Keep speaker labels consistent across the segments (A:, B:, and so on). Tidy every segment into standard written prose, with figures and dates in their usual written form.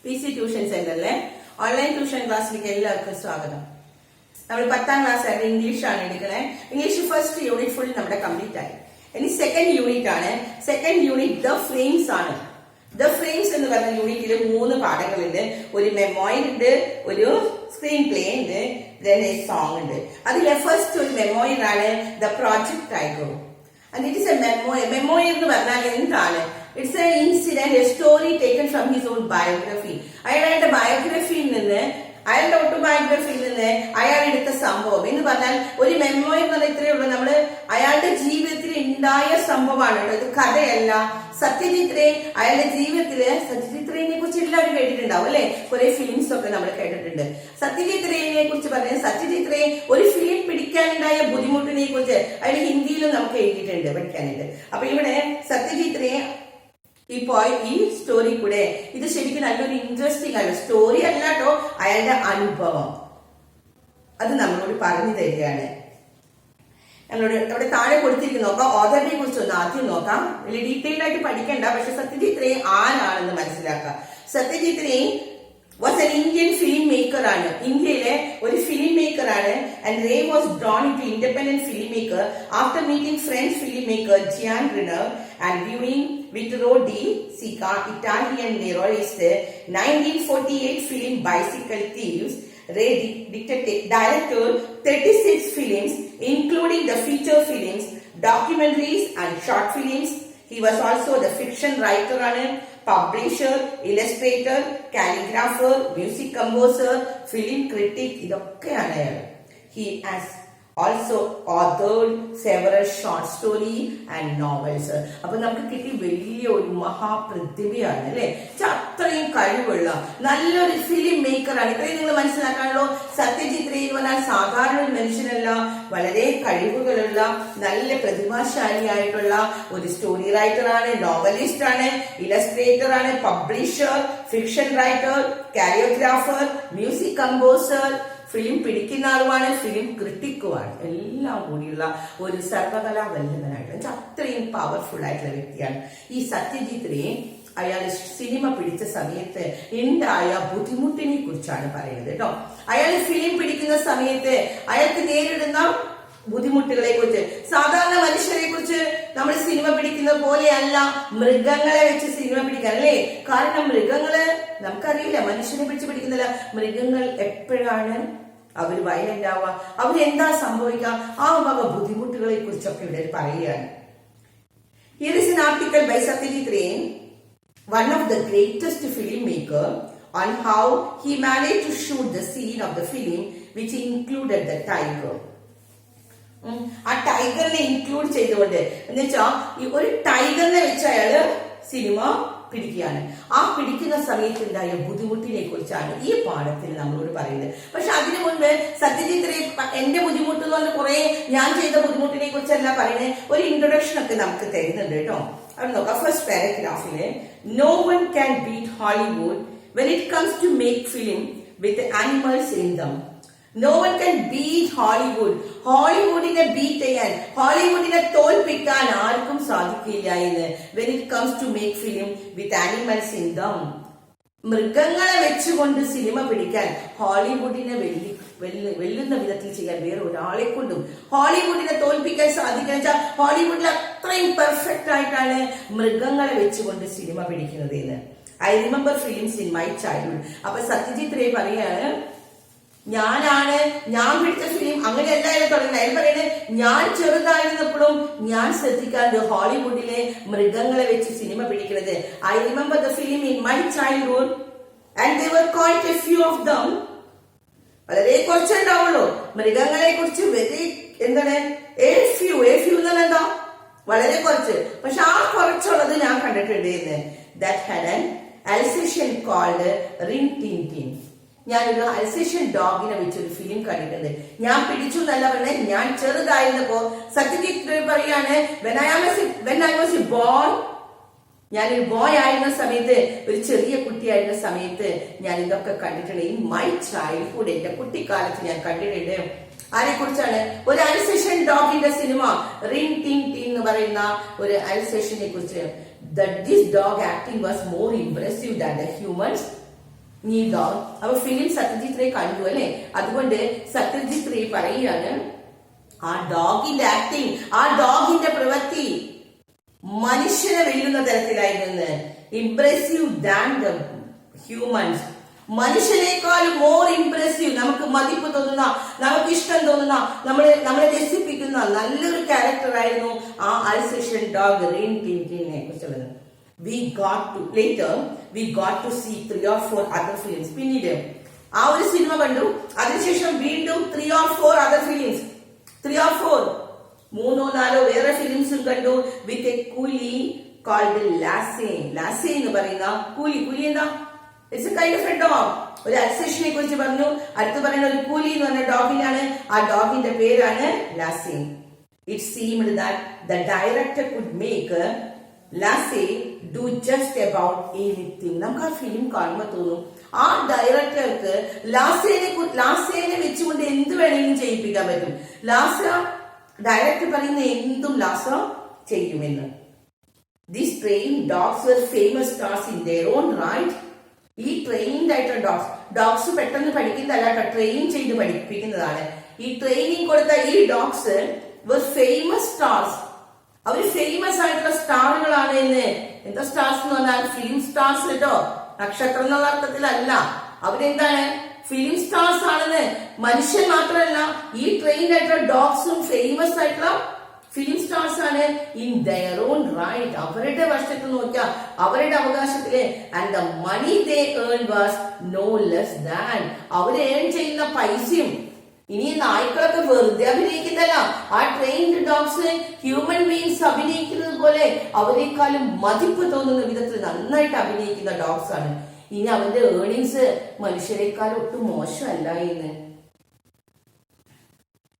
A: PC tuition സെന്ററിലെ online tuition ക്ലാസ്സിലേക്ക് എല്ലാവർക്കും സ്വാഗതം. നമ്മൾ 10ാം ക്ലാസ് ആയിട്ട് ഇംഗ്ലീഷ് ആണ് എടുക്കണേ. ഇംഗ്ലീഷ് ഫസ്റ്റ് യൂണിറ്റ് ഫുൾ നമ്മുടെ കംപ്ലീറ്റ് ആയി. ഇനി സെക്കൻഡ് യൂണിറ്റ് ആണ്. സെക്കൻഡ് യൂണിറ്റ് ദ ഫ്രെയിംസ് ആണ്. ദ ഫ്രെയിംസ് എന്ന് പറഞ്ഞ യൂണിറ്റിൽ 3 പാഠങ്ങളുണ്ട്. ഒരു മെമ്മോയർ ഉണ്ട്, ഒരു സ്ക്രീൻ പ്ലേ ഉണ്ട്, സോങ് ഉണ്ട്. അതിലെ ഫസ്റ്റ് ഒരു മെമ്മോയർ ആണ് the project tiger. And it is A memoir. Memoir എന്ന് പറഞ്ഞാൽ എന്താണ്? It's an incident, a story taken from his own biography. അയാളുടെ ബയോഗ്രഫിയിൽ നിന്ന്, അയാളുടെ ഓട്ടോബയോഗ്രഫിയിൽ നിന്ന് അയാൾ എടുത്ത സംഭവം എന്ന് പറഞ്ഞാൽ ഒരു മെമ്മോയർ എന്ന് പറഞ്ഞാൽ ഇത്രയേ ഉള്ളൂ. നമ്മള് അയാളുടെ ജീവിതത്തിൽ ഉണ്ടായ സംഭവമാണ് കേട്ടോ. ഇത് കഥയല്ല. സത്യജിത് റേ അയാളുടെ ജീവിതത്തില്, സത്യജിത് റേനെ കുറിച്ച് എല്ലാവരും കേട്ടിട്ടുണ്ടാവും അല്ലെ? കുറെ ഫിലിംസ് ഒക്കെ നമ്മൾ കേട്ടിട്ടുണ്ട്. സത്യജിത് റേനെ കുറിച്ച് പറഞ്ഞാൽ സത്യജിത് റേ ഒരു ഫിലിം പിടിക്കാനുണ്ടായ ബുദ്ധിമുട്ടിനെ കുറിച്ച് അയാൾ ഹിന്ദിയിലും നമുക്ക് എഴുതിയിട്ടുണ്ട്, പഠിക്കാനായിട്ട്. അപ്പൊ ഇവിടെ സത്യജിത് റേ ഈ സ്റ്റോറി കൂടെ, ഇത് ശരിക്കും നല്ലൊരു ഇൻട്രസ്റ്റിംഗ് ആണ്. സ്റ്റോറി അല്ല കേട്ടോ, അയാളുടെ അനുഭവം അത് നമ്മളോട് പറഞ്ഞു തരികയാണ്. നമ്മളോട് അവിടെ താഴെ കൊടുത്തിരിക്കുന്നു. നോക്കാം, ഓഥറിനെ കുറിച്ച് ഒന്ന് ആദ്യം നോക്കാം. വലിയ ഡീറ്റെയിൽ ആയിട്ട് പഠിക്കണ്ട, പക്ഷെ സത്യജിത് റേ ആരാണെന്ന് മനസ്സിലാക്കാം. Satyajit Ray was an Indian film maker ആണ്. ഇന്ത്യയിലെ ഒരു ഫിലിം മേക്കർ ആണ്. And Ray was drawn into independent filmmaker after meeting French filmmaker Jean Reno and viewing Vittorio De Sica, Italian neorealist 1948 film Bicycle Thieves. Ray directed 36 films, including the feature films, documentaries and short films. He was also the fiction writer ആണ്, publisher, illustrator, calligrapher, music composer, film critic. ഇതൊക്കെയാണ് അയാൾ. He has also authored several short story and novels. അപ്പൊ നമുക്ക് കിട്ടി വലിയ ഒരു മഹാപ്രതിഭയാണ് അല്ലെ? അത്രയും കഴിവുള്ള നല്ലൊരു ഫിലിം മേക്കർ ആണ്. ഇത്രയും നിങ്ങൾ മനസ്സിലാക്കാണല്ലോ. സത്യജിത് റേ എന്ന് പറഞ്ഞാൽ സാധാരണ ഒരു മനുഷ്യനല്ല, വളരെ കഴിവുകളുള്ള നല്ല പ്രതിഭാശാലിയായിട്ടുള്ള ഒരു സ്റ്റോറി റൈറ്റർ ആണ്, നോവലിസ്റ്റ് ആണ്, ഇലസ്ട്രേറ്റർ ആണ്, publisher, fiction writer, choreographer, music composer, film പിടിക്കുന്ന ആളുമാണ്, ഫിലിം ക്രിട്ടിക്കുമാണ്. എല്ലാം കൂടിയുള്ള ഒരു സർവകലാ വല്ലഭനായിട്ട് അത്രയും പവർഫുൾ ആയിട്ടുള്ള വ്യക്തിയാണ് ഈ സത്യജിത് റേ. അയാൾ സിനിമ പിടിച്ച സമയത്ത് ഉണ്ടായ ബുദ്ധിമുട്ടിനെ കുറിച്ചാണ് പറയുന്നത് കേട്ടോ. അയാൾ ഫിലിം പിടിക്കുന്ന സമയത്ത് അയാൾക്ക് നേരിടുന്ന ബുദ്ധിമുട്ടുകളെ കുറിച്ച്, സാധാരണ മനുഷ്യരെ കുറിച്ച് നമ്മൾ സിനിമ പിടിക്കുന്ന പോലെയല്ല മൃഗങ്ങളെ വെച്ച് സിനിമ പിടിക്കാൻ അല്ലേ? കാരണം മൃഗങ്ങള് നമുക്കറിയില്ല, മനുഷ്യനെ പിടിച്ച് പിടിക്കുന്നില്ല. മൃഗങ്ങൾ എപ്പോഴാണ് അവർ വയലന്റ് ആവുക, അവരെന്താ സംഭവിക്കുക, ആ വക ബുദ്ധിമുട്ടുകളെ കുറിച്ചൊക്കെ ഇവിടെ പറയുകയാണ്. Here is an article by Satyajit Ray, one of the greatest filmmaker, on how he managed to shoot the scene of the film which included the tiger. ആ ടൈഗറിനെ ഇൻക്ലൂഡ് ചെയ്തുകൊണ്ട്, എന്ന് വെച്ചാ ഒരു ടൈഗറിനെ വെച്ച് അയാള് സിനിമ പിടിക്കുകയാണ്. ആ പിടിക്കുന്ന സമയത്തുണ്ടായ ബുദ്ധിമുട്ടിനെ കുറിച്ചാണ് ഈ പാഠത്തിൽ നമ്മളോട് പറയുന്നത്. പക്ഷെ അതിനു മുൻപ് സത്യജിത് റേ എന്റെ ബുദ്ധിമുട്ട് എന്ന് പറഞ്ഞാൽ കുറെ ഞാൻ ചെയ്ത ബുദ്ധിമുട്ടിനെ കുറിച്ചല്ല പറയുന്നത്, ഒരു ഇൻട്രൊഡക്ഷൻ ഒക്കെ നമുക്ക് തരുന്നുണ്ട് കേട്ടോ. അവിടെ നോക്കാം. ഫസ്റ്റ് പാരഗ്രാഫില്, no one can beat Hollywood when it comes to make film with animals in them. No one can beat Hollywood. ഹോളിവുഡിനെ ബീറ്റ് ചെയ്യാൻ, ഹോളിവുഡിനെ തോൽപ്പിക്കാൻ ആർക്കും സാധിക്കില്ല എന്ന്. when it comes to make film with animals in them. മൃഗങ്ങളെ വെച്ചുകൊണ്ട് cinema പിടിക്കാൻ ഹോളിവുഡിനെ വെല്ലുന്ന വിധത്തിൽ ചെയ്യാൻ വേറെ ഒരാളെ കൊണ്ടും ഹോളിവുഡിനെ തോൽപ്പിക്കാൻ സാധിക്കുക വെച്ചാൽ ഹോളിവുഡിൽ അത്രയും പെർഫെക്റ്റ് ആയിട്ടാണ് മൃഗങ്ങളെ വെച്ചുകൊണ്ട് സിനിമ പിടിക്കുന്നത് എന്ന്. I remember films in my childhood. അപ്പൊ സത്യജിത് റേ പറയാണ്, ഞാൻ പിടിച്ച ഫിലിം അങ്ങനെയല്ല തുടങ്ങുന്നത്. അയാൾ പറയുന്നത്, ഞാൻ ചെറുതായിരുന്നപ്പോഴും ഞാൻ ശ്രദ്ധിക്കാറുണ്ട് ഹോളിവുഡിലെ മൃഗങ്ങളെ വെച്ച് സിനിമ പിടിക്കുന്നത്. I remember the film in my childhood and they were quite a few of them. വളരെ കുറച്ചുണ്ടാവുള്ളൂ മൃഗങ്ങളെ കുറിച്ച്. എന്താണ് എ ഫ്യൂ എന്ന് പറഞ്ഞാൽ എന്താ? വളരെ കുറച്ച്. പക്ഷെ ആ കുറച്ചുള്ളത് ഞാൻ കണ്ടിട്ടുണ്ട് എന്ന്. That had an Alsatian called Rin Tin Tin. ഞാനൊരു അൽസേഷ്യൻ ഡോഗിനെ വെച്ചൊരു ഫിലിം കണ്ടിട്ടുണ്ട്. ഞാൻ പിടിച്ചു എന്നല്ല പറഞ്ഞത്, ഞാൻ ചെറുതായിരുന്നപ്പോ. സത്യജിത് റേ പറയാണ്, when I was born, ഞാനൊരു ബോയ് ആയിരുന്ന സമയത്ത്, ഒരു ചെറിയ കുട്ടിയായിരുന്ന സമയത്ത് ഞാൻ ഇതൊക്കെ കണ്ടിട്ടുണ്ട്. ഇൻ മൈ ചൈൽഡ്ഹുഡ്, എന്റെ കുട്ടിക്കാലത്ത് ഞാൻ കണ്ടിട്ടുണ്ട്. ആരെ കുറിച്ചാണ്? ഒരു അൽസേഷ്യൻ ഡോഗിന്റെ സിനിമ, റിൻ ടിൻ ടിൻ എന്ന് പറയുന്ന ഒരു അൽസേഷ്യനെ കുറിച്ച്. That this dog acting was more impressive than the humans. നീ ഡോഗ്. അപ്പൊ ഫിലിം സത്യജിത് റേ കണ്ടു അല്ലെ, അതുകൊണ്ട് സത്യജിത് റേ പറയുകയാണ് ആ ഡോഗിന്റെ ആക്ടിങ്, ആ ഡോഗിന്റെ പ്രവൃത്തി മനുഷ്യനെ വെല്ലുന്ന തരത്തിലായിരുന്നു. Impressive than the humans. മനുഷ്യനേക്കാളും മോർ ഇംപ്രസീവ്, നമുക്ക് മതിപ്പ് തോന്നുന്ന, നമുക്ക് ഇഷ്ടം തോന്നുന്ന, നമ്മളെ രസിപ്പിക്കുന്ന നല്ലൊരു ക്യാരക്ടർ ആയിരുന്നു ആ അൽസേഷ്യൻ ഡോഗ് റിൻ ടിൻ ടിനെ കുറിച്ചുള്ളത്. We got to see 3 or 4 other films. പിന്നീട് ആ ഒരു സിനിമ കണ്ടു, അതിനുശേഷം വീണ്ടും 3 or 4 other films, 3 or 4 3 or 4 വേറെ ഫിലിംസും കണ്ടു വിത്ത് എ കൂലി കോൾഡ് ലാസേ. ലാസേ എന്ന് പറയുന്ന കൂലി എന്താ? It's A kind of A dog. ഒരു അൽസേഷ്യനെ കുറിച്ച് പറഞ്ഞു, അടുത്ത് പറയുന്ന ഒരു കൂലി എന്ന് പറഞ്ഞ ഡോഗിനാണ്. ആ ഡോഗിന്റെ പേരാണ് Lassie. It seemed that the director could make Lassie do just about anything. നമുക്ക് ആ ഫിലിം കാണുമ്പോൾ തോന്നും ആ ഡയറക്ടർക്ക് ലാസേനെ വെച്ചുകൊണ്ട് എന്ത് വേണമെങ്കിലും ചെയ്യിപ്പിക്കാൻ പറ്റും. ഡയറക്ടർ പറയുന്ന എന്തും ലാസ ചെയ്യുമെന്ന്. These trained dogs were famous stars in their own right. ഈ ട്രെയിൻഡ് ആയിട്ടുള്ള ഡോഗ്സ് പെട്ടെന്ന് പഠിക്കുന്നതല്ല, ട്രെയിൻ ചെയ്ത് പഠിപ്പിക്കുന്നതാണ്. ഈ ട്രെയിനിങ് കൊടുത്ത ഈ ഡോഗ്സ് were famous stars. അവര് ഫേമസ് ആയിട്ടുള്ള സ്റ്റാറുകളാണ് എന്ന്. എന്താ സ്റ്റാർസ് എന്ന് പറഞ്ഞാൽ ഫിലിം സ്റ്റാർസ് കേട്ടോ, നക്ഷത്രം എന്നുള്ള അർത്ഥത്തിലല്ല. അവരെന്താണ്? ഫിലിം സ്റ്റാർസ് ആണെന്ന്. മനുഷ്യൻ മാത്രമല്ല, ഈ ട്രെയിൻഡ് ആയിട്ടുള്ള ഡോഗ്സും ഫേമസ് ആയിട്ടുള്ള ഫിലിം സ്റ്റാർസ് ആണ് ഇൻ ദയർ ഓൺ റൈറ്റ്. അവരുടെ വശത്ത് നോക്കിയാൽ അവരുടെ അവകാശത്തിലെ and the money they earn was no less than. അവർ ഏൺ ചെയ്യുന്ന പൈസയും, ഇനി നായ്ക്കളൊക്കെ വെറുതെ അഭിനയിക്കുന്നതല്ല, ആ ട്രെയിൻഡ് ഡോഗ്സ് ഹ്യൂമൻ ബീങ്സ് അഭിനയിക്കുന്നത് പോലെ അവരെക്കാളും മതിപ്പ് തോന്നുന്ന വിധത്തിൽ നന്നായിട്ട് അഭിനയിക്കുന്ന ഡോഗ്സ് ആണ്. ഇനി അവന്റെ ഏർണിങ്സ് മനുഷ്യരെക്കാളും ഒട്ടും മോശമല്ല എന്ന്.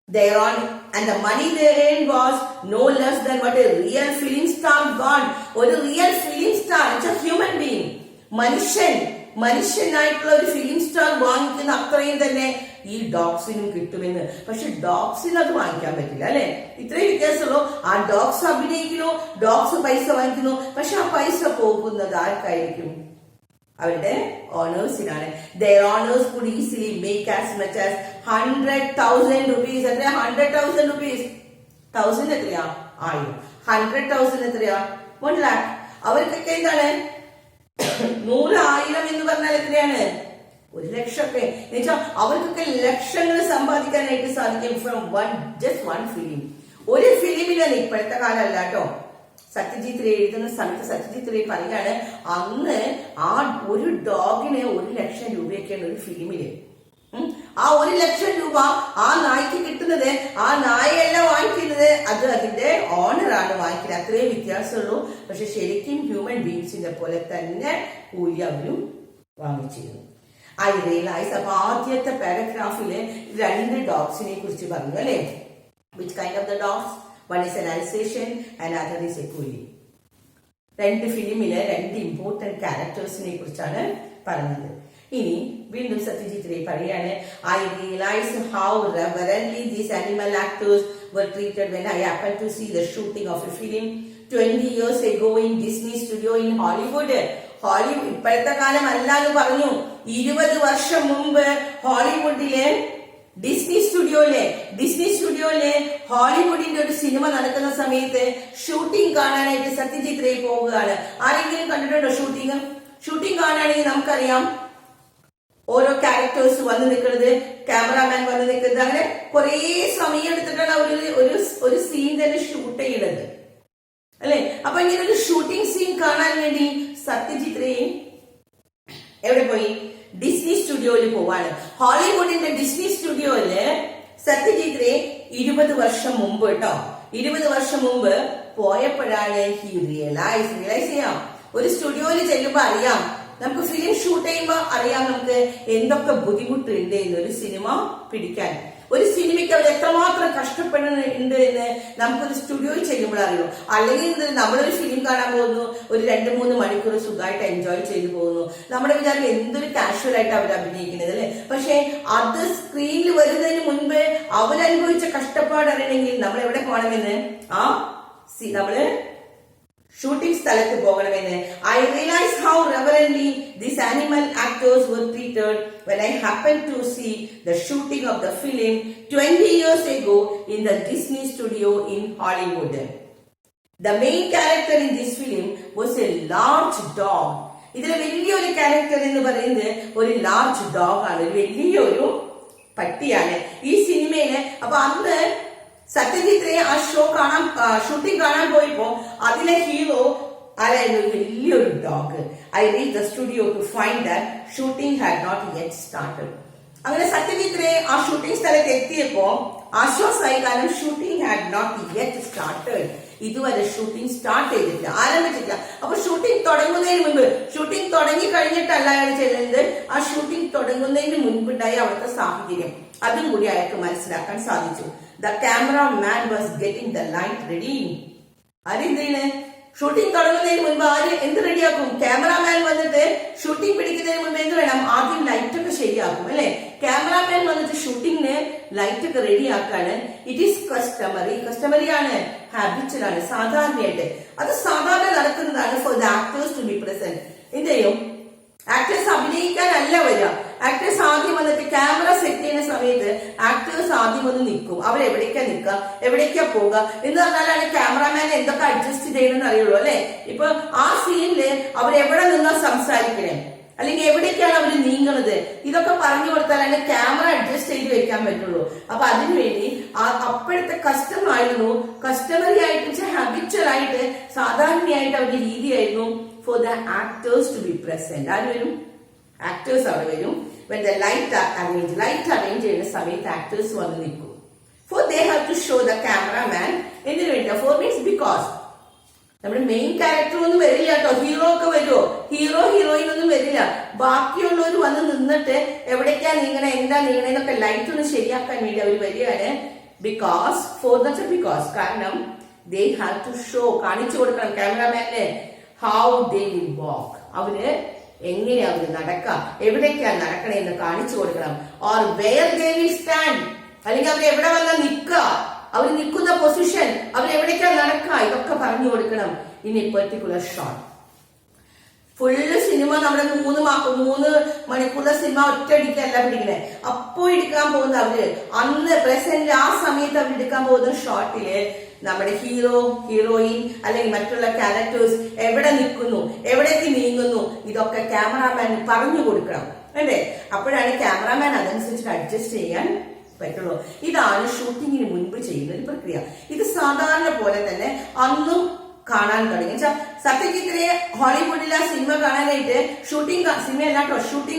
A: Thereon and the money they earned was no less than what a real film star got. ഒരു real film star, it's a human being, മനുഷ്യനായിട്ടുള്ള ഒരു ഫിലിം സ്റ്റാർ വാങ്ങിക്കുന്ന അത്രയും തന്നെ ഈ ഡോഗ്സിനും കിട്ടുമെന്ന്. പക്ഷെ ഡോഗ്സിന് അത് വാങ്ങിക്കാൻ പറ്റില്ല അല്ലെ, ഇത്രയും വ്യത്യാസമുള്ളൂ. ആ ഡോഗ്സ് അഭിനയിക്കുന്നു, ഡോഗ്സ് പൈസ വാങ്ങിക്കുന്നു, പക്ഷെ ആ പൈസ പോകുന്നത് ആർക്കായിരിക്കും? അവരുടെ ഓണേഴ്സിനാണ്. Their owners could easily make as much as 100,000 rupees. എത്രയാ? 100,000 rupees. 1000 എത്രയാ? 1000. 100,000 എത്രയാ? 1 lakh. അവർക്കൊക്കെ എന്താണ്? 100,000 എന്ന് പറഞ്ഞാൽ എത്രയാണ്? 1 ലക്ഷമൊക്കെ. എന്നുവെച്ചാൽ അവർക്കൊക്കെ ലക്ഷങ്ങൾ സമ്പാദിക്കാനായിട്ട് സാധിക്കും ഫ്രം just one film. ഒരു ഫിലിമിലാണ്. ഇപ്പോഴത്തെ കാലമല്ല കേട്ടോ. സത്യജിത് റേ എഴുതുന്ന സമയത്ത് സത്യജിത് റേ പറയാണ് അന്ന് ആ ഒരു ഡോഗിന് 1 ലക്ഷം രൂപയൊക്കെയാണ് ഒരു ഫിലിമില്. ആ 1 ലക്ഷം രൂപ ആ നായ്ക്ക് കിട്ടുന്നത്, ആ നായയല്ല വാങ്ങിക്കുന്നത്, അത് അതിന്റെ ഓണറാണ് വാങ്ങിക്കുന്നത്. അത്രയും വ്യത്യാസമുള്ളൂ. പക്ഷെ ശരിക്കും ഹ്യൂമൻ ബീങ്സിന്റെ പോലെ തന്നെ കൂലി അവരും വാങ്ങിച്ചിരുന്നു. I realise. അപ്പൊ ആദ്യത്തെ പാരഗ്രാഫില് 2 ഡോഗ്സിനെ കുറിച്ച് പറഞ്ഞു അല്ലെ. Which kind of the dogs? One is an Alsatian and other is a Coolie. 2 ഫിലിമിലെ 2 important ക്യാരക്ടേഴ്സിനെ കുറിച്ചാണ് പറഞ്ഞത്. ഇനി വീണ്ടും സത്യജിത് റേ പറയാണ് I realized how reverently these animal actors were treated when I happened to see the shooting of a film 20 years ago in Disney Studio in Hollywood. ഇപ്പോഴത്തെ കാലം അല്ല എന്ന് പറഞ്ഞു. 20 വർഷം മുമ്പ് ഹോളിവുഡിലെ ഡിസ്നി സ്റ്റുഡിയോയിലെ ഹോളിവുഡിന്റെ ഒരു സിനിമ നടക്കുന്ന സമയത്ത് ഷൂട്ടിംഗ് കാണാനായിട്ട് സത്യജിത് റേ പോവുകയാണ്. ആരെങ്കിലും കണ്ടിട്ടുണ്ടോ ഷൂട്ടിംഗ് കാണുകയാണെങ്കിൽ നമുക്കറിയാം ഓരോ ക്യാരക്ടേഴ്സ് വന്ന് നിൽക്കുന്നത്, ക്യാമറാമാൻ വന്ന് നിൽക്കുന്നത്, അങ്ങനെ കുറെ സമയം എടുത്തിട്ടാണ് ഒരു സീൻ തന്നെ ഷൂട്ട് ചെയ്യുന്നത് അല്ലെ. അപ്പൊ ഇങ്ങനെ ഒരു ഷൂട്ടിംഗ് സീൻ കാണാൻ വേണ്ടി സത്യജിത് റേ എവിടെ പോയി? ഡിസ്നി സ്റ്റുഡിയോയിൽ പോവാണ്. ഹോളിവുഡിന്റെ ഡിസ്നി സ്റ്റുഡിയോയില് സത്യജിത് റേ 20 വർഷം മുമ്പ് കേട്ടോ, 20 വർഷം മുമ്പ് പോയപ്പോഴാണ് റിയലൈസ് ചെയ്യാം. ഒരു സ്റ്റുഡിയോയിൽ ചെല്ലുമ്പോ അറിയാം, നമുക്ക് ഫിലിം ഷൂട്ട് ചെയ്യുമ്പോ അറിയാം നമുക്ക് എന്തൊക്കെ ബുദ്ധിമുട്ടുണ്ട് എന്ന് ഒരു സിനിമ പിടിക്കാൻ. ഒരു സിനിമയ്ക്ക് അവർ എത്രമാത്രം കഷ്ടപ്പെടുന്നുണ്ട് എന്ന് നമുക്കൊരു സ്റ്റുഡിയോയിൽ ചെല്ലുമ്പോൾ അറിയുള്ളൂ. അല്ലെങ്കിൽ നമ്മളൊരു ഫിലിം കാണാൻ പോകുന്നു, ഒരു 2-3 മണിക്കൂർ സുഖമായിട്ട് എൻജോയ് ചെയ്തു പോകുന്നു. നമ്മുടെ വിചാരം എന്തൊരു കാഷ്വൽ ആയിട്ട് അവർ അഭിനയിക്കുന്നത് അല്ലെ. പക്ഷെ അത് സ്ക്രീനിൽ വരുന്നതിന് മുൻപ് അവരനുഭവിച്ച കഷ്ടപ്പാട് അറിയണമെങ്കിൽ നമ്മൾ എവിടെ പോകണമെന്ന്? നമ്മള് ഷൂട്ടിംഗ് സ്ഥലത്ത് പോകണമെന്ന്. I realized how reverently these animal actors were treated when I happened to see the shooting of the film 20 years ago in the Disney studio in Hollywood. The main character in this film was a large dog. ഇതിലെ വലിയൊരു character എന്ന് പറയുന്നത് ഒരു large dog ആണ്, ഒരു വലിയൊരു പട്ടിയാണ് ഈ സിനിമയില്. അപ്പൊ അന്ന് സത്യജിത് റേ ആ ഷൂട്ടിംഗ് കാണാൻ പോയപ്പോ അതിലെ ഹീറോ ആരായിരുന്നു? വലിയൊരു dog. I reach the studio to find that shooting had not yet started. അങ്ങനെ സത്യജിത് റേ ആ ഷൂട്ടിംഗ് സ്ഥലത്ത് എത്തിയപ്പോ ആശ്വാസമായി, കാരണം shooting had not yet started. ഇതുവരെ ഷൂട്ടിംഗ് സ്റ്റാർട്ട് ചെയ്തിട്ടില്ല, ആരംഭിച്ചിട്ടില്ല. അപ്പൊ ഷൂട്ടിംഗ് തുടങ്ങുന്നതിന് മുൻപ്, ഷൂട്ടിംഗ് തുടങ്ങി കഴിഞ്ഞിട്ടല്ല അയാൾ ചെല്ലുന്നത്, ആ ഷൂട്ടിംഗ് തുടങ്ങുന്നതിന് മുൻപുണ്ടായ അവിടുത്തെ സാഹചര്യം അതും കൂടി അയാൾക്ക് മനസ്സിലാക്കാൻ സാധിച്ചു. The cameraman was getting the light ready. ആരെന്തിന്? ഷൂട്ടിംഗ് തുടങ്ങുന്നതിന് മുൻപ് ആര് എന്ത് റെഡിയാക്കും? ക്യാമറാമാൻ വന്നിട്ട് ഷൂട്ടിംഗ് പിടിക്കുന്നതിന് മുൻപ് എന്ത് വേണം? ആദ്യം ലൈറ്റ് ഒക്കെ ശരിയാക്കും അല്ലെ? ക്യാമറാമാൻ വന്നിട്ട് ഷൂട്ടിങ്ങിന് ലൈറ്റ് ഒക്കെ റെഡിയാക്കാണ്. ഇറ്റ് ഈസ് കസ്റ്റമറി ആണ്, ഹാബിച്വൽ ആണ്, സാധാരണയായിട്ട് അത് സാധാരണ നടക്കുന്നതാണ്. For the actors to be present. എന്ത് ചെയ്യും? ആക്ടേഴ്സ് അഭിനയിക്കാനല്ല വരിക. ആക്ടേഴ്സ് ആദ്യം വന്നിട്ട് ക്യാമറ സെറ്റ് ചെയ്യുന്ന സമയത്ത് ആക്ടേഴ്സ് ആദ്യം വന്ന് നിൽക്കും. അവരെവിടേക്കാ നിൽക്കുക, എവിടേക്കാ പോവുക എന്ന് പറഞ്ഞാലാണ് ക്യാമറാമാൻ എന്തൊക്കെ അഡ്ജസ്റ്റ് ചെയ്യണമെന്ന് അറിയുള്ളൂ അല്ലെ? ഇപ്പൊ ആ സീനില് അവരെവിടെ നിന്നാ സംസാരിക്കണേ, അല്ലെങ്കിൽ എവിടേക്കാണ് അവർ നീങ്ങുന്നത്, ഇതൊക്കെ പറഞ്ഞു കൊടുത്താലാണ് ക്യാമറ അഡ്ജസ്റ്റ് ചെയ്ത് വെക്കാൻ പറ്റുള്ളൂ. അപ്പൊ അതിനുവേണ്ടി അപ്പോഴത്തെ കസ്റ്റമറി ആയിട്ട് ഹാബിച്വൽ ആയിട്ട് സാധാരണയായിട്ട് അവരുടെ രീതിയായിരുന്നു for the actors to be present. ആര് വരും? ആക്ടേഴ്സ് അവിടെ വരും. when the light arrange ചെയ്യുന്ന സമയത്ത് ആക്ടേഴ്സ് വന്ന് നിൽക്കും. for they have to show the cameraman. എന്തിനു വേണ്ടി? for means because നമ്മുടെ മെയിൻ ക്യാരക്ടർ ഒന്നും വരില്ല കേട്ടോ. ഹീറോ ഒക്കെ വരുമോ? ഹീറോയിൻ ഒന്നും വരില്ല. ബാക്കിയുള്ളവർ വന്ന് നിന്നിട്ട് എവിടേക്കാ നീങ്ങണേ, എന്താ നീങ്ങണേ എന്നൊക്കെ ലൈറ്റ് ഒന്ന് ശരിയാക്കാൻ വേണ്ടി അവർ വരികയാണ്. ബിക്കോസ് കാരണം they have to show, കാണിച്ചു കൊടുക്കണം ക്യാമറാമാനെ how they will walk. അവര് എങ്ങനെയാ അവര് നടക്കാം, എവിടേക്കാണ് നടക്കണേ എന്ന് കാണിച്ചു കൊടുക്കണം. or where they will stand, അല്ലെങ്കിൽ അവർ എവിടെ വന്നാൽ നിൽക്കുക, അവർ നിൽക്കുന്ന പൊസിഷൻ, അവരെവിടേക്കാ നടക്കുക, ഇതൊക്കെ പറഞ്ഞു കൊടുക്കണം. ഇനി പെർട്ടിക്കുലർ ഷോട്ട് ഫുള്ള് സിനിമ നമ്മുടെ 3 മണിക്കൂറിലെ സിനിമ ഒറ്റയടിക്കല്ല പിടിക്കണേ. അപ്പോ എടുക്കാൻ പോകുന്ന അവര് അന്ന് പ്രസന്റ് ആ സമയത്ത് അവർ എടുക്കാൻ പോകുന്ന ഷോട്ടില് നമ്മുടെ ഹീറോയിൻ അല്ലെങ്കിൽ മറ്റുള്ള ക്യാരക്ടേഴ്സ് എവിടെ നിൽക്കുന്നു, എവിടേക്ക് നീങ്ങുന്നു, ഇതൊക്കെ ക്യാമറാമാൻ പറഞ്ഞു കൊടുക്കണം അല്ലേ? അപ്പോഴാണ് ക്യാമറാമാൻ അതനുസരിച്ച് അഡ്ജസ്റ്റ് ചെയ്യാൻ പറ്റുള്ളൂ. ഇതാണ് ഷൂട്ടിങ്ങിന് മുൻപ് ചെയ്യുന്ന ഒരു പ്രക്രിയ. ഇത് സാധാരണ പോലെ തന്നെ അന്നും കാണാൻ തുടങ്ങി. സത്യജിത് റേ ഹോളിവുഡിലെ സിനിമ കാണാനായിട്ട് ഷൂട്ടിംഗ്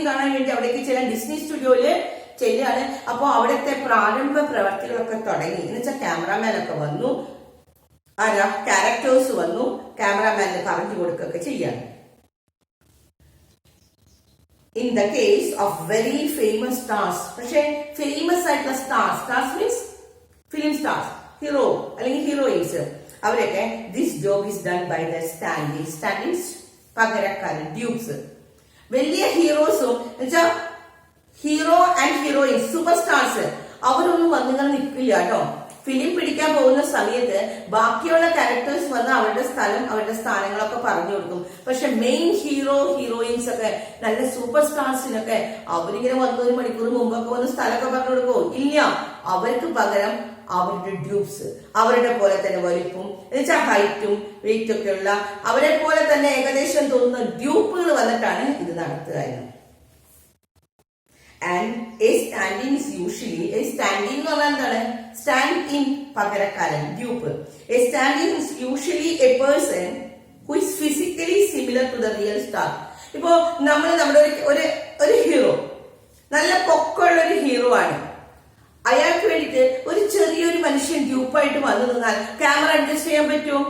A: കാണാൻ വേണ്ടി അവിടേക്ക് ചെല്ലാൻ ഡിസ്നി സ്റ്റുഡിയോയില് ചെല്ലുകയാണ്. അപ്പൊ അവിടുത്തെ പ്രാരംഭ പ്രവർത്തികളൊക്കെ തുടങ്ങി. എന്ന് വെച്ചാൽ ക്യാമറാമാനൊക്കെ വന്നു, ക്യാരക്ടേഴ്സ് വന്നു, ക്യാമറാമാനെ പറഞ്ഞു കൊടുക്കുകയൊക്കെ ചെയ്യാണ്. In the case of very famous stars, പക്ഷെ ഫേമസ് ആയിട്ടുള്ള stars means film stars, hero അല്ലെങ്കിൽ ഹീറോയിൻസ്, അവരൊക്കെ this job is done by the standees, പകരക്കാരൻ, ഡ്യൂപ്സ്. വലിയ ഹീറോസും എന്നുവെച്ചാൽ hero and heroines, super stars, അവരൊന്നും വന്നിങ്ങനെ നിൽക്കില്ല കേട്ടോ. ഫിലിം പിടിക്കാൻ പോകുന്ന സമയത്ത് ബാക്കിയുള്ള ക്യാരക്ടേഴ്സ് വന്ന് അവരുടെ സ്ഥാനങ്ങളൊക്കെ പറഞ്ഞു കൊടുക്കും. പക്ഷെ മെയിൻ ഹീറോയിൻസ് ഒക്കെ നല്ല സൂപ്പർ സ്റ്റാർസിനൊക്കെ അവരിങ്ങനെ 1 മണിക്കൂർ മുമ്പൊക്കെ വന്ന് സ്ഥലമൊക്കെ പറഞ്ഞു കൊടുക്കുമോ? ഇല്ല. അവർക്ക് പകരം അവരുടെ ഡ്യൂപ്സ്, അവരുടെ പോലെ തന്നെ വലിപ്പും എന്നുവെച്ചാൽ ഹൈറ്റും വെയിറ്റും ഒക്കെ ഉള്ള അവരെ പോലെ തന്നെ ഏകദേശം തോന്നുന്ന ഡ്യൂപ്പുകൾ വന്നിട്ടാണ് ഇത് നടത്തുക. And a stand-in is usually എന്ന് പറഞ്ഞാൽ എന്താണ്? സ്റ്റാൻഡ് ഇൻ, പകരക്കാരൻ, dupe. A stand-in is usually a person who is physically similar to the real star. ഇപ്പോ നമ്മുടെ ഒരു ഹീറോ, നല്ല പൊക്കമുള്ള ഒരു ഹീറോ ആണ്. അയാൾക്ക് വേണ്ടിയിട്ട് ഒരു ചെറിയൊരു മനുഷ്യൻ ഡ്യൂപ്പായിട്ട് വന്നു നിന്നാൽ ക്യാമറ അഡ്ജസ്റ്റ് ചെയ്യാൻ പറ്റുമോ?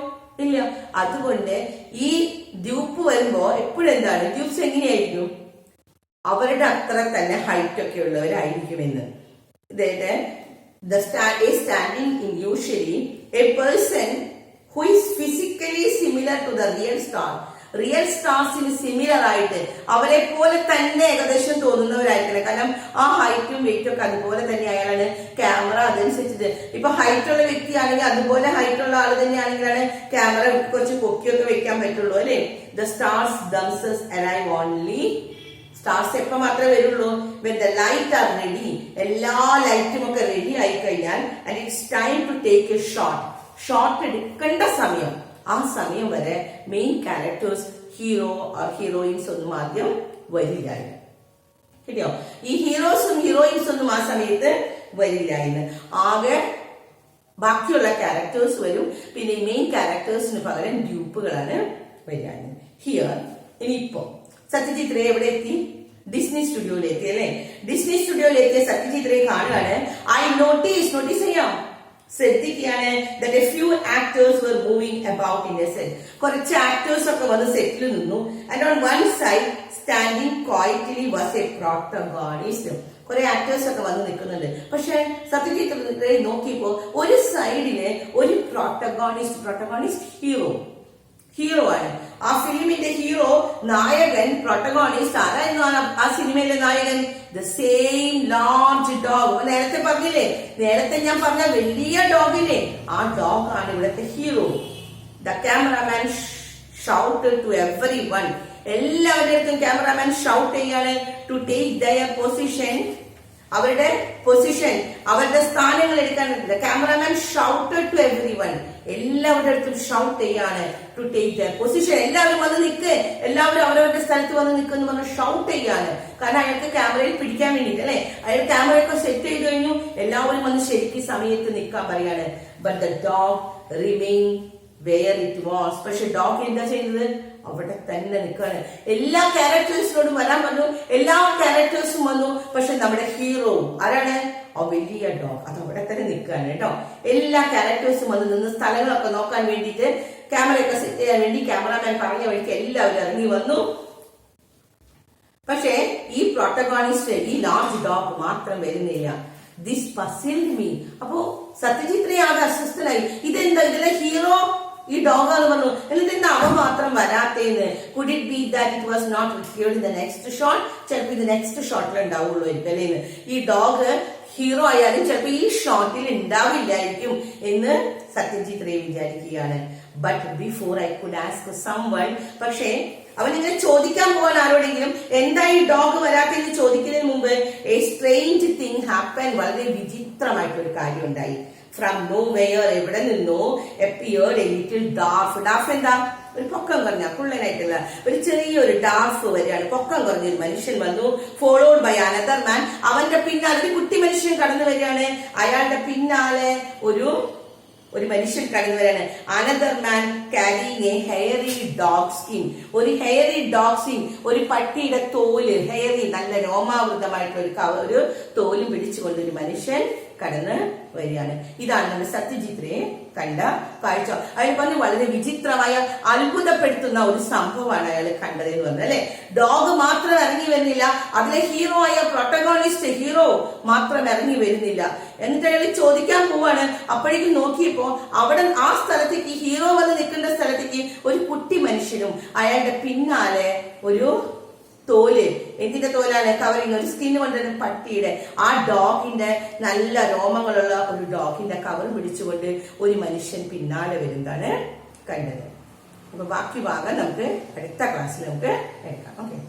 A: ഇല്ല. അതുകൊണ്ട് ഈ ഡ്യൂപ്പ് വരുമ്പോ എപ്പോഴും എന്താണ്, ഡ്യൂപ്സ് എങ്ങനെയായിരിക്കും? അവരുടെ അത്ര തന്നെ ഹൈറ്റ് ഒക്കെ ഉള്ളവരായിരിക്കുമെന്ന്. Standing in usually a person who is physically similar to the real star. Real സ്റ്റാർസിന് സിമിലർ ആയിട്ട് അവരെ പോലെ തന്നെ ഏകദേശം തോന്നുന്നവരായിരിക്കണം. കാരണം ആ ഹൈറ്റും വെയിറ്റും ഒക്കെ അതുപോലെ തന്നെ അയാളാണ്. ക്യാമറ അതനുസരിച്ചിട്ട് ഇപ്പൊ ഹൈറ്റ് ഉള്ള വ്യക്തിയാണെങ്കിൽ അതുപോലെ ഹൈറ്റ് ഉള്ള ആള് തന്നെയാണെങ്കിലാണ് ക്യാമറ കുറച്ച് പൊക്കിയൊക്കെ വെക്കാൻ പറ്റുള്ളൂ അല്ലെ. The stars themselves arrive only. Stars എപ്പോ മാത്രമേ വരുള്ളൂ? when the light are ready. എല്ലാ ലൈറ്റും ഒക്കെ റെഡി ആയി കഴിഞ്ഞാൽ and it's time to take a shot. Shot എടുക്കേണ്ട സമയം, ആ സമയം വരെ മെയിൻ ക്യാരക്ടേഴ്സ് ഹീറോ ഹീറോയിൻസ് ഒന്നും ആദ്യം വരില്ലായിരുന്നു. കിട്ടിയോ? ഈ ഹീറോസും ഹീറോയിൻസ് ഒന്നും ആ സമയത്ത് വരില്ലായിരുന്നു. ആകെ ബാക്കിയുള്ള ക്യാരക്ടേഴ്സ് വരും. പിന്നെ മെയിൻ ക്യാരക്ടേഴ്സിന് പകരം ഗ്രൂപ്പുകളാണ് വരികയായിരുന്നു. ഹിയർ ഇനിയിപ്പോ സത്യജിത് റേ എവിടെ എത്തി? ഡിസ്നി സ്റ്റുഡിയോയിലെത്തി അല്ലെ. ഡിസ്നി സ്റ്റുഡിയോയിലെത്തിയ സത്യജിത് റേ കാണുകയാണ്. നോട്ടീസ് ചെയ്യാം, ശ്രദ്ധിക്കുകയാണ് that a few actors were moving about in a set. കുറച്ച് ആക്ടേഴ്സ് ഒക്കെ വന്ന് സെറ്റിൽ നിന്നു. and on one side standing quietly was a protagonist. കുറെ ആക്ടേഴ്സ് ഒക്കെ വന്ന് നിൽക്കുന്നുണ്ട്. പക്ഷെ സത്യജിത്ത് നോക്കിയപ്പോ ഒരു സൈഡില് ഒരു പ്രൊട്ടഗോണിസ്റ്റ് ഹീറോ ആണ്. ആ ഫിലിമിന്റെ ഹീറോ, നായകൻ, പ്രൊട്ടഗോണിസ്റ്റ് ആരായിരുന്നു ആ സിനിമയിലെ നായകൻ? The same large dog. നേരത്തെ പറഞ്ഞില്ലേ, നേരത്തെ ഞാൻ പറഞ്ഞ വലിയ ഡോഗില്ലേ, ആ ഡോഗ് ആണ് ഇവിടുത്തെ hero. The cameraman shouted to everyone. എല്ലാവരുടെ അടുത്തും ക്യാമറാമാൻ ഷൗട്ട് ചെയ്യാണ് ടു ടേക്ക് ദയർ പൊസിഷൻ. അവരുടെ പൊസിഷൻ, അവരുടെ സ്ഥാനങ്ങൾ എടുക്കാൻ ക്യാമറാമാൻ ഷൗട്ടഡ് ടു എവരിവൺ. എല്ലാവരുടെ അടുത്തും ഷൗട്ട് ചെയ്യാണ് ടു ടേക്ക് ദയർ പൊസിഷൻ. എല്ലാവരും വന്ന് നിൽക്ക്, എല്ലാവരും അവരവരുടെ സ്ഥലത്ത് വന്ന് നിൽക്കുന്നു പറഞ്ഞ് ഷൗട്ട് ചെയ്യാണ്. കാരണം അയാൾക്ക് ക്യാമറയിൽ പിടിക്കാൻ വേണ്ടിട്ട് അല്ലെ. അയാൾ ക്യാമറയൊക്കെ സെറ്റ് ചെയ്ത് കഴിഞ്ഞു, എല്ലാവരും വന്ന് ശരിക്കും സമയത്ത് നിൽക്കാൻ പറയാണ്. But the dog remain where it was. പക്ഷെ ഡോഗ് എന്താ ചെയ്യുന്നത്? അവിടെ തന്നെ നിൽക്കുകയാണ്. എല്ലാ ക്യാരക്ടേഴ്സിനോടും വരാൻ പറഞ്ഞു, എല്ലാ ക്യാരക്ടേഴ്സും വന്നു. പക്ഷെ നമ്മുടെ ഹീറോ ആരാണ്? ആ വലിയ ഡോഗ് അത് അവിടെ തന്നെ നിൽക്കുകയാണ് കേട്ടോ. എല്ലാ ക്യാരക്ടേഴ്സും വന്ന് നിന്ന് സ്ഥലങ്ങളൊക്കെ നോക്കാൻ വേണ്ടിയിട്ട്, ക്യാമറയൊക്കെ സെറ്റ് ചെയ്യാൻ വേണ്ടി ക്യാമറാമാൻ പറഞ്ഞ വഴിക്ക് എല്ലാവരും ഇറങ്ങി വന്നു. പക്ഷെ ഈ പ്രോട്ടഗോണിസ്റ്റ്, ഈ ലാർജ് ഡോഗ് മാത്രം വരുന്നില്ല. This puzzled me. അപ്പോ സത്യജിത് റേ ആകെ അസ്വസ്ഥനായി. ഇതെന്താ, ഇതിലെ ഹീറോ ഈ ഡോഗാണ് പറഞ്ഞു, എന്നിട്ട് അവൻ മാത്രം വരാത്തേന്ന്. Could it be that it was not required in the next shot? ചിലപ്പോൾ ഇത് നെക്സ്റ്റ് ഷോട്ടിൽ ഉണ്ടാവുള്ളൂ അല്ലേന്ന്. ഈ ഡോഗ് ഹീറോ ആയാലും ചിലപ്പോൾ ഈ ഷോട്ടിൽ ഉണ്ടാവില്ലായിരിക്കും എന്ന് സത്യജിത് റേ വിചാരിക്കുകയാണ്. But before I could ask someone. പക്ഷേ അവനിങ്ങനെ ചോദിക്കാൻ പോകാൻ ആരോടെങ്കിലും എന്താ ഈ ഡോഗ് വരാത്തെന്ന് ചോദിക്കുന്നതിന് മുമ്പ് എ സ്ട്രേഞ്ച് തിങ് ഹാപ്പൻ. വളരെ വിചിത്രമായിട്ടൊരു കാര്യം ഉണ്ടായി. ഫ്രം നോ വെയർ, എവിടെ നിന്നോ, appeared a little dwarf. ഡാഫ് എന്താ? ഒരു പൊക്കം കുറഞ്ഞ കുള്ളനായിട്ടുള്ള ഒരു ചെറിയൊരു ഡാഫ് വരികയാണ്. പൊക്കം കുറഞ്ഞൊരു മനുഷ്യൻ വന്നു. Followed by another man. അവന്റെ പിന്നാലെ ഒരു കുട്ടി മനുഷ്യൻ കടന്നു വരികയാണ്. അയാളുടെ പിന്നാലെ ഒരു മനുഷ്യൻ കടന്നു വരികയാണ്. Another man carrying A hairy dog skin. ഒരു ഹെയറി ഡോഗ് സ്കിൻ, ഒരു പട്ടിയുടെ തോല്, ഹെയറി നല്ല രോമാവൃതമായിട്ടുള്ള ഒരു തോലും പിടിച്ചുകൊണ്ട് ഒരു മനുഷ്യൻ കടന്ന് വരികയാണ്. ഇതാണ് നമ്മുടെ സത്യജിത് റേ കണ്ട കാഴ്ച. അയാൾ പറഞ്ഞു വളരെ വിചിത്രമായ, അത്ഭുതപ്പെടുത്തുന്ന ഒരു സംഭവമാണ് അയാൾ കണ്ടതെന്ന് പറഞ്ഞു അല്ലെ. ഡോഗ് മാത്രം ഇറങ്ങി വരുന്നില്ല, അതിലെ ഹീറോ ആയ പ്രൊട്ടഗോണിസ്റ്റ് ഹീറോ മാത്രം ഇറങ്ങി വരുന്നില്ല. എന്നിട്ട് അയാൾ ചോദിക്കാൻ പോവാണ്. അപ്പോഴേക്കും നോക്കിയപ്പോ അവിടെ ആ സ്ഥലത്തേക്ക്, ഹീറോ വന്ന് നിൽക്കേണ്ട സ്ഥലത്തേക്ക് ഒരു കുട്ടി മനുഷ്യനും അയാളുടെ പിന്നാലെ ഒരു തോല്. എന്തിന്റെ തോലാണ്? കവറിങ്, ഒരു സ്കിൻ കൊണ്ടുവരുന്ന പട്ടിയുടെ. ആ ഡോഗിന്റെ നല്ല രോമങ്ങളുള്ള ഒരു ഡോഗിന്റെ കവർ പിടിച്ചുകൊണ്ട് ഒരു മനുഷ്യൻ പിന്നാലെ വരുന്നതാണ് കണ്ടത്. അപ്പൊ ബാക്കി ഭാഗം നമുക്ക് അടുത്ത ക്ലാസ്സിൽ നമുക്ക് എടുക്കാം. ഓക്കെ.